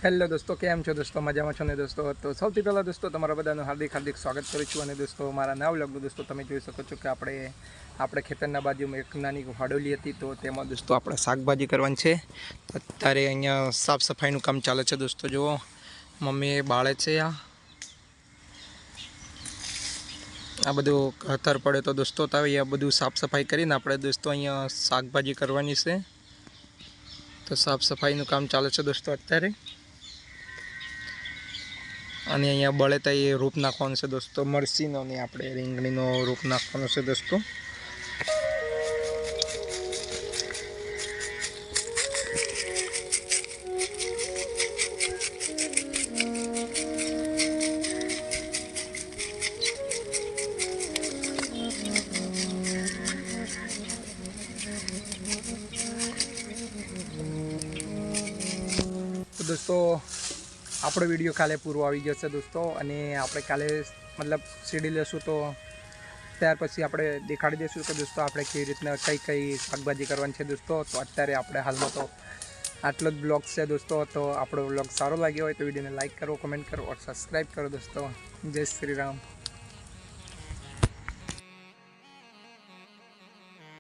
Hello દોસ્તો, કેમ છો દોસ્તો? મજામાં છો ને દોસ્તો? તો સૌથી પહેલાં દોસ્તો તમારા બધાનું હાર્દિક સ્વાગત કરું છું. અને દોસ્તો મારા નવા વ્લોગમાં દોસ્તો તમે જોઈ શકો છો કે આપણે ખેતરના બાજુમાં એક નાની વાડોલી હતી, તો તેમાં દોસ્તો આપણે શાકભાજી કરવાની છે. અત્યારે અહીંયા સાફ સફાઈનું કામ ચાલે છે દોસ્તો. જુઓ, મમ્મી બાળે છે. આ બધું ખાતર પડે તો દોસ્તો આ બધું સાફ સફાઈ કરીને આપણે દોસ્તો અહીંયા શાકભાજી કરવાની છે. તો સાફ સફાઈનું કામ ચાલે છે દોસ્તો અત્યારે. અને અહીંયા બળેતા એ રૂપ નાખવાનું છે દોસ્તો, મરસીનો ને આપણે રીંગણીનો રૂપ નાખવાનો છે દોસ્તો. તો દોસ્તો આપણો વિડીયો કાલે પૂરો આવી જશે દોસ્તો. અને આપણે કાલે મતલબ સીડી લેશું, તો ત્યાર પછી આપણે દેખાડી દઈશું કે દોસ્તો આપણે કેવી રીતના કઈ શાકભાજી કરવાની છે દોસ્તો. તો અત્યારે આપણે હાલમાં તો આટલો જ બ્લોગ છે દોસ્તો. તો આપણો બ્લોગ સારો લાગ્યો હોય તો વિડીયોને લાઇક કરો, કમેન્ટ કરો और સબસ્ક્રાઈબ કરો દોસ્તો. જય શ્રી રામ.